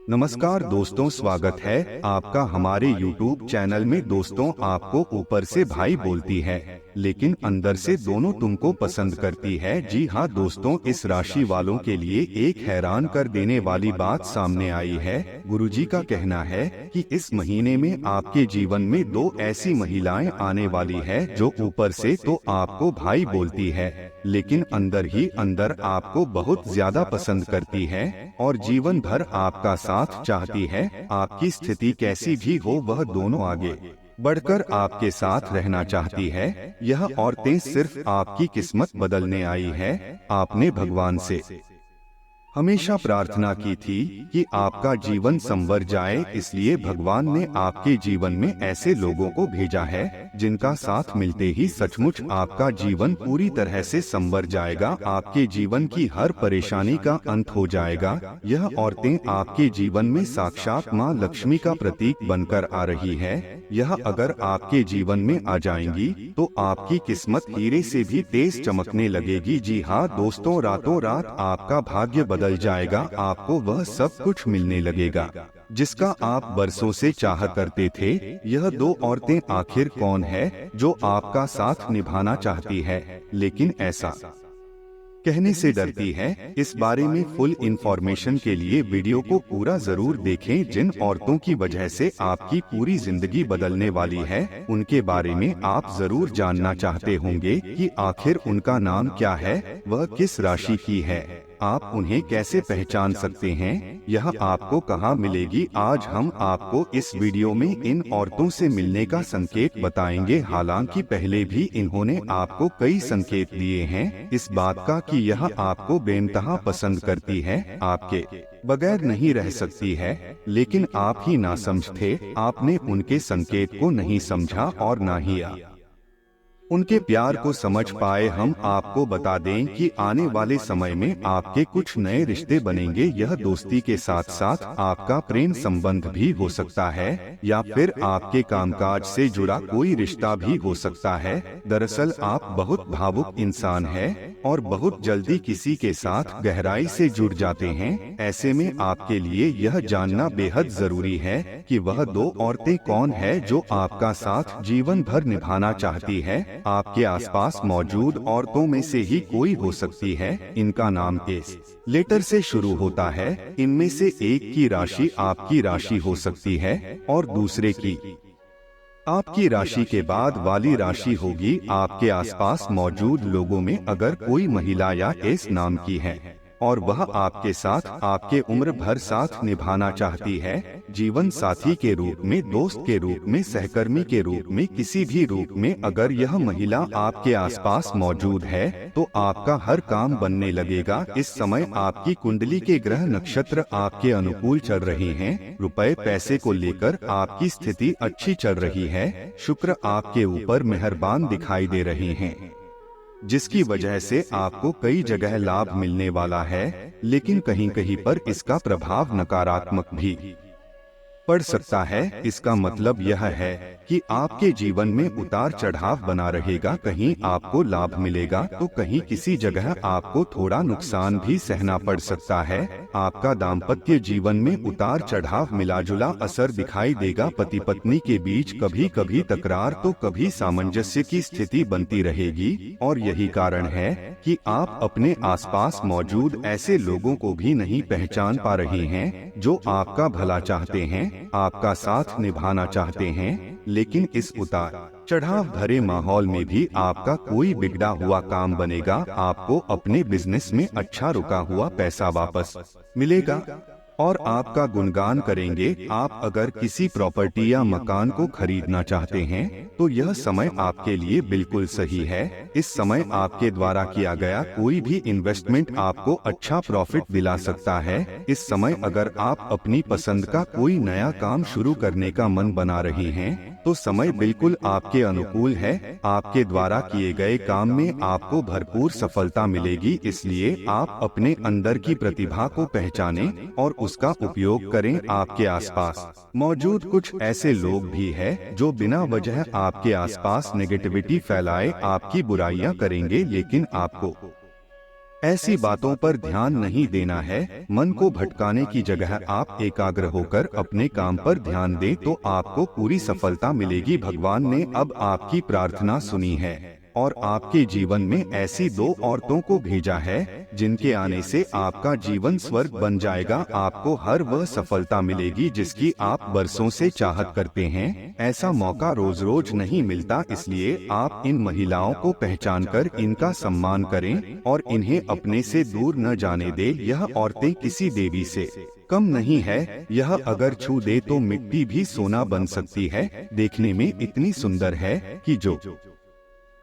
नमस्कार दोस्तों, स्वागत है आपका हमारे YouTube चैनल में। दोस्तों, आपको ऊपर से भाई बोलती है लेकिन अंदर से दोनों तुमको पसंद करती है। जी हाँ दोस्तों, इस राशि वालों के लिए एक हैरान कर देने वाली बात सामने आई है। गुरुजी का कहना है कि इस महीने में आपके जीवन में दो ऐसी महिलाएं आने वाली है जो ऊपर से तो आपको भाई बोलती है लेकिन अंदर ही अंदर आपको बहुत ज्यादा पसंद करती है और जीवन भर आपका साथ चाहती है। आपकी स्थिति कैसी भी हो, वह दोनों आगे बढ़कर आपके साथ रहना चाहती है। यह औरतें सिर्फ आपकी किस्मत बदलने आई है। आपने भगवान से हमेशा प्रार्थना की थी कि आपका जीवन संवर जाए, इसलिए भगवान ने आपके जीवन में ऐसे लोगों को भेजा है जिनका साथ मिलते ही सचमुच आपका जीवन पूरी तरह से संवर जाएगा। आपके जीवन की हर परेशानी का अंत हो जाएगा। यह औरतें आपके जीवन में साक्षात माँ लक्ष्मी का प्रतीक बनकर आ रही है। यह अगर आपके जीवन में आ जाएंगी तो आपकी किस्मत हीरे से भी तेज चमकने लगेगी। जी हाँ दोस्तों, रातों रात आपका भाग्य बदल जाएगा। आपको वह सब कुछ मिलने लगेगा जिसका आप बरसों से चाह करते थे। यह दो औरतें आखिर कौन है जो आपका साथ निभाना चाहती है लेकिन ऐसा कहने से डरती है? इस बारे में फुल इंफॉर्मेशन के लिए वीडियो को पूरा जरूर देखें। जिन औरतों की वजह से आपकी पूरी जिंदगी बदलने वाली है, उनके बारे में आप जरूर जानना चाहते होंगे कि आखिर उनका नाम क्या है, वह किस राशि की है, आप उन्हें कैसे पहचान सकते हैं, यह आपको कहां मिलेगी। आज हम आपको इस वीडियो में इन औरतों से मिलने का संकेत बताएंगे। हालांकि पहले भी इन्होंने आपको कई संकेत दिए हैं इस बात का कि यह आपको बेइंतहा पसंद करती है, आपके बगैर नहीं रह सकती है, लेकिन आप ही नासमझ थे। आपने उनके संकेत को नहीं समझा और ना ही उनके प्यार को समझ पाए। हम आपको बता दें कि आने वाले समय में आपके कुछ नए रिश्ते बनेंगे। यह दोस्ती के साथ साथ आपका प्रेम संबंध भी हो सकता है या फिर आपके कामकाज से जुड़ा कोई रिश्ता भी हो सकता है। दरअसल आप बहुत भावुक इंसान हैं और बहुत जल्दी किसी के साथ गहराई से जुड़ जाते हैं। ऐसे में आपके लिए यह जानना बेहद जरूरी है कि वह दो औरतें कौन है जो आपका साथ जीवन भर निभाना चाहती है। आपके आसपास मौजूद औरतों में से ही कोई हो सकती है। इनका नाम एस लेटर से शुरू होता है। इनमें से एक की राशि आपकी राशि हो सकती है और दूसरे की आपकी राशि के बाद वाली राशि होगी। आपके आसपास मौजूद लोगों में अगर कोई महिला या एस नाम की है और वह आपके साथ आपके उम्र भर साथ निभाना चाहती है, जीवन साथी के रूप में, दोस्त के रूप में, सहकर्मी के रूप में, किसी भी रूप में, अगर यह महिला आपके आसपास मौजूद है तो आपका हर काम बनने लगेगा। इस समय आपकी कुंडली के ग्रह नक्षत्र आपके अनुकूल चल रहे हैं। रुपए पैसे को लेकर आपकी स्थिति अच्छी चल रही है। शुक्र आपके ऊपर मेहरबान दिखाई दे रहे हैं, जिसकी वजह से आपको कई जगह लाभ मिलने वाला है, लेकिन कहीं कहीं पर इसका प्रभाव नकारात्मक भी पड़ सकता है। इसका मतलब यह है कि आपके जीवन में उतार चढ़ाव बना रहेगा। कहीं आपको लाभ मिलेगा तो कहीं किसी जगह आपको थोड़ा नुकसान भी सहना पड़ सकता है। आपका दाम्पत्य जीवन में उतार चढ़ाव मिला जुला असर दिखाई देगा। पति पत्नी के बीच कभी कभी तकरार तो कभी सामंजस्य की स्थिति बनती रहेगी और यही कारण है कि आप अपने आसपास मौजूद ऐसे लोगों को भी नहीं पहचान पा रहे हैं जो आपका भला चाहते हैं, आपका साथ निभाना चाहते हैं। लेकिन इस उतार चढ़ाव भरे माहौल में भी आपका कोई बिगड़ा हुआ काम बनेगा। आपको अपने बिजनेस में अच्छा रुका हुआ पैसा वापस मिलेगा और आपका गुणगान करेंगे। आप अगर किसी प्रॉपर्टी या मकान को खरीदना चाहते हैं तो यह समय आपके लिए बिल्कुल सही है। इस समय आपके द्वारा किया गया कोई भी इन्वेस्टमेंट आपको अच्छा प्रॉफिट दिला सकता है। इस समय अगर आप अपनी पसंद का कोई नया काम शुरू करने का मन बना रही हैं, तो समय बिल्कुल आपके अनुकूल है। आपके द्वारा किए गए काम में आपको भरपूर सफलता मिलेगी। इसलिए आप अपने अंदर की प्रतिभा को पहचानें और उसका उपयोग करें। आपके आसपास मौजूद कुछ ऐसे लोग भी हैं जो बिना वजह आपके आसपास नेगेटिविटी फैलाए आपकी बुराइयां करेंगे, लेकिन आपको ऐसी बातों पर ध्यान नहीं देना है। मन को भटकाने की जगह आप एकाग्र होकर अपने काम पर ध्यान दें तो आपको पूरी सफलता मिलेगी। भगवान ने अब आपकी प्रार्थना सुनी है और आपके जीवन में ऐसी 2 औरतों को भेजा है जिनके आने से आपका जीवन स्वर्ग बन जाएगा। आपको हर वह सफलता मिलेगी जिसकी आप बरसों से चाहत करते हैं। ऐसा मौका रोज रोज नहीं मिलता, इसलिए आप इन महिलाओं को पहचानकर इनका सम्मान करें और इन्हें अपने से दूर न जाने दें। यह औरतें किसी देवी से कम नहीं है। यह अगर छू दे तो मिट्टी भी सोना बन सकती है। देखने में इतनी सुंदर है कि जो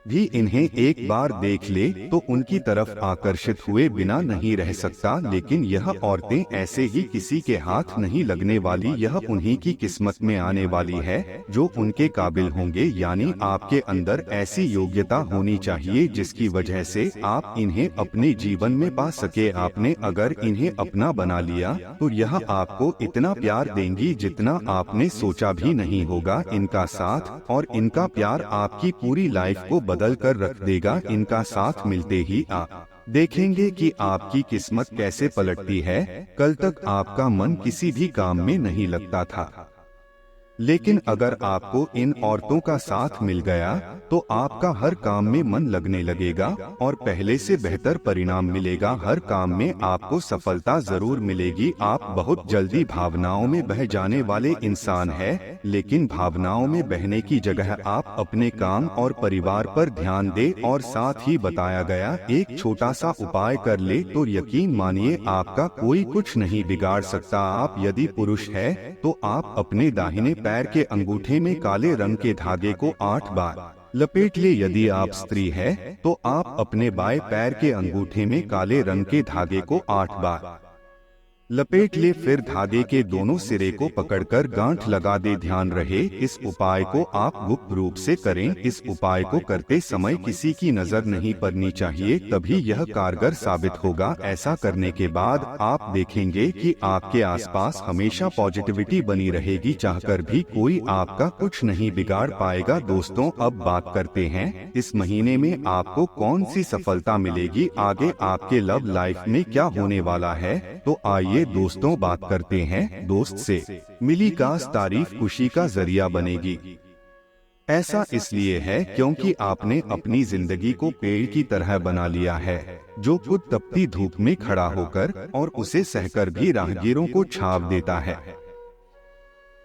भी इन्हें एक बार देख ले तो उनकी तरफ आकर्षित हुए बिना नहीं रह सकता। लेकिन यह औरतें ऐसे ही किसी के हाथ नहीं लगने वाली। यह उन्हीं की किस्मत में आने वाली है जो उनके काबिल होंगे। यानी आपके अंदर ऐसी योग्यता होनी चाहिए जिसकी वजह से आप इन्हें अपने जीवन में पा सके। आपने अगर इन्हें अपना बना लिया तो यह आपको इतना प्यार देंगी जितना आपने सोचा भी नहीं होगा। इनका साथ और इनका प्यार आपकी पूरी लाइफ को बदल कर रख देगा। इनका साथ मिलते ही आप देखेंगे कि आपकी किस्मत कैसे पलटती है। कल तक आपका मन किसी भी काम में नहीं लगता था, लेकिन अगर आपको इन औरतों का साथ मिल गया तो आपका हर काम में मन लगने लगेगा और पहले से बेहतर परिणाम मिलेगा। हर काम में आपको सफलता जरूर मिलेगी। आप बहुत जल्दी भावनाओं में बह जाने वाले इंसान हैं, लेकिन भावनाओं में बहने की जगह आप अपने काम और परिवार पर ध्यान दें और साथ ही बताया गया एक छोटा सा उपाय कर ले तो यकीन मानिए आपका कोई कुछ नहीं बिगाड़ सकता। आप यदि पुरुष है तो आप अपने दाहिने पैर के अंगूठे में काले रंग के धागे को 8 बार लपेट ले। यदि आप स्त्री है तो आप अपने बाएं पैर के अंगूठे में काले रंग के धागे को 8 बार लपेट ले। फिर धागे के दोनों सिरे को पकड़कर गांठ लगा दे। ध्यान रहे इस उपाय को आप गुप्त रूप से करें। इस उपाय को करते समय किसी की नजर नहीं पड़नी चाहिए, तभी यह कारगर साबित होगा। ऐसा करने के बाद आप देखेंगे कि आपके आसपास हमेशा पॉजिटिविटी बनी रहेगी। चाहकर भी कोई आपका कुछ नहीं बिगाड़ पाएगा। दोस्तों, अब बात करते हैं इस महीने में आपको कौन सी सफलता मिलेगी, आगे आपके लव लाइफ में क्या होने वाला है। तो आइए दोस्तों बात करते हैं। दोस्त से मिली खास तारीफ खुशी का जरिया बनेगी। ऐसा इसलिए है क्योंकि आपने अपनी जिंदगी को पेड़ की तरह बना लिया है जो खुद तपती धूप में खड़ा होकर और उसे सहकर भी राहगीरों को छाप देता है।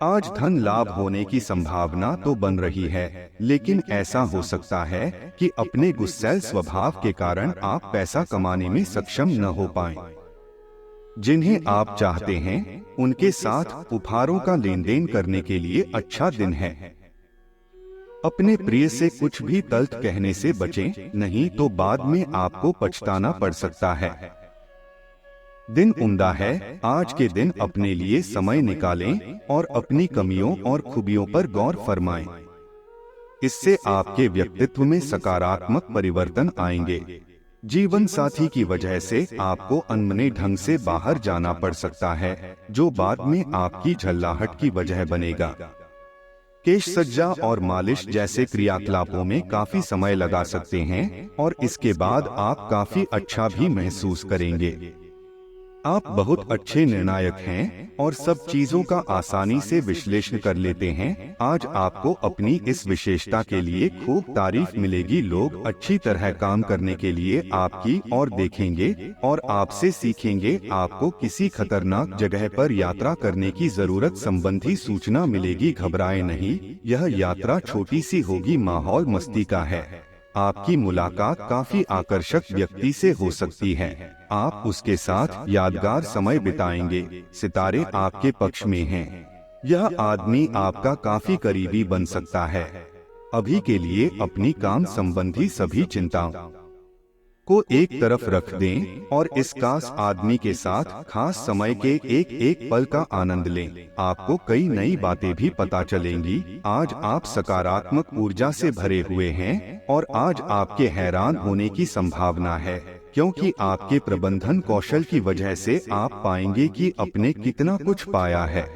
आज धन लाभ होने की संभावना तो बन रही है, लेकिन ऐसा हो सकता है कि अपने गुस्सैल स्वभाव के कारण आप पैसा कमाने में सक्षम न हो पाएं। जिन्हें आप चाहते हैं उनके साथ उपहारों का लेन देन करने के लिए अच्छा दिन है। अपने प्रिय से कुछ भी तल्ख कहने से बचें, नहीं तो बाद में आपको पछताना पड़ सकता है। दिन उम्दा है। आज के दिन अपने लिए समय निकालें और अपनी कमियों और खूबियों पर गौर फरमाएं। इससे आपके व्यक्तित्व में सकारात्मक परिवर्तन आएंगे। जीवन साथी की वजह से आपको अनमने ढंग से बाहर जाना पड़ सकता है, जो बाद में आपकी झल्लाहट की वजह बनेगा। केश सज्जा और मालिश जैसे क्रियाकलापों में काफी समय लगा सकते हैं और इसके बाद आप काफी अच्छा भी महसूस करेंगे। आप बहुत अच्छे निर्णायक हैं और सब चीजों का आसानी से विश्लेषण कर लेते हैं। आज आपको अपनी इस विशेषता के लिए खूब तारीफ मिलेगी। लोग अच्छी तरह काम करने के लिए आपकी ओर देखेंगे और आपसे सीखेंगे। आपको किसी खतरनाक जगह पर यात्रा करने की जरूरत संबंधी सूचना मिलेगी। घबराएं नहीं, यह यात्रा छोटी सी होगी, माहौल मस्ती का है। आपकी मुलाकात काफी आकर्षक व्यक्ति से हो सकती है। आप उसके साथ यादगार समय बिताएंगे। सितारे आपके पक्ष में हैं। यह आदमी आपका काफी करीबी बन सकता है। अभी के लिए अपनी काम संबंधी सभी चिंताओं को एक तरफ रख दें और इस खास आदमी के साथ खास समय के एक एक पल का आनंद लें। आपको कई नई बातें भी पता चलेंगी। आज आप सकारात्मक ऊर्जा से भरे हुए हैं और आज आपके हैरान होने की संभावना है, क्योंकि आपके प्रबंधन कौशल की वजह से आप पाएंगे कि आपने कितना कुछ पाया है।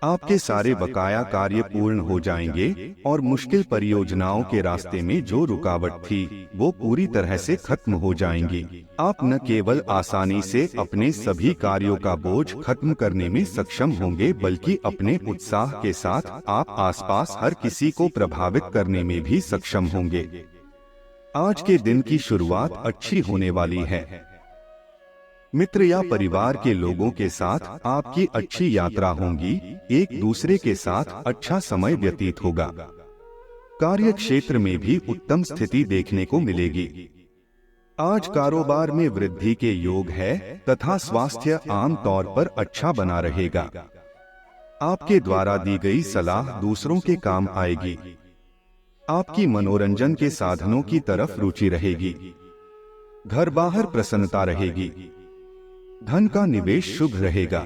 आपके सारे बकाया कार्य पूर्ण हो जाएंगे और मुश्किल परियोजनाओं के रास्ते में जो रुकावट थी वो पूरी तरह से खत्म हो जाएंगी। आप न केवल आसानी से अपने सभी कार्यों का बोझ खत्म करने में सक्षम होंगे, बल्कि अपने उत्साह के साथ आप आसपास हर किसी को प्रभावित करने में भी सक्षम होंगे। आज के दिन की शुरुआत अच्छी होने वाली है। मित्र या परिवार के लोगों के साथ आपकी अच्छी यात्रा होगी, एक दूसरे के साथ अच्छा समय व्यतीत होगा। कार्य क्षेत्र में भी उत्तम स्थिति देखने को मिलेगी। आज कारोबार में वृद्धि के योग है तथा स्वास्थ्य आम तौर पर अच्छा बना रहेगा। आपके द्वारा दी गई सलाह दूसरों के काम आएगी। आपकी मनोरंजन के साधनों की तरफ रुचि रहेगी। घर बाहर प्रसन्नता रहेगी। धन का निवेश शुभ रहेगा।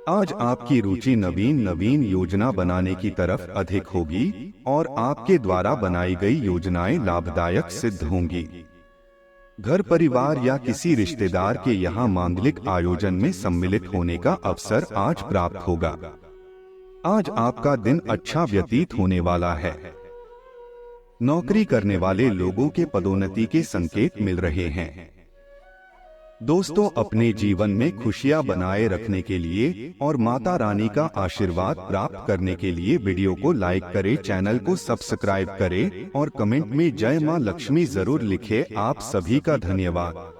आज आपकी रुचि नवीन योजना बनाने की तरफ अधिक होगी और आपके द्वारा बनाई गई योजनाएं लाभदायक सिद्ध होंगी। घर परिवार या किसी रिश्तेदार के यहाँ मांगलिक आयोजन में सम्मिलित होने का अवसर आज प्राप्त होगा। आज आपका दिन अच्छा व्यतीत होने वाला है। नौकरी करने वाले लोगों के पदोन्नति के संकेत मिल रहे हैं। दोस्तों, अपने जीवन में खुशियां बनाए रखने के लिए और माता रानी का आशीर्वाद प्राप्त करने के लिए वीडियो को लाइक करें, चैनल को सब्सक्राइब करें और कमेंट में जय मां लक्ष्मी जरूर लिखें। आप सभी का धन्यवाद।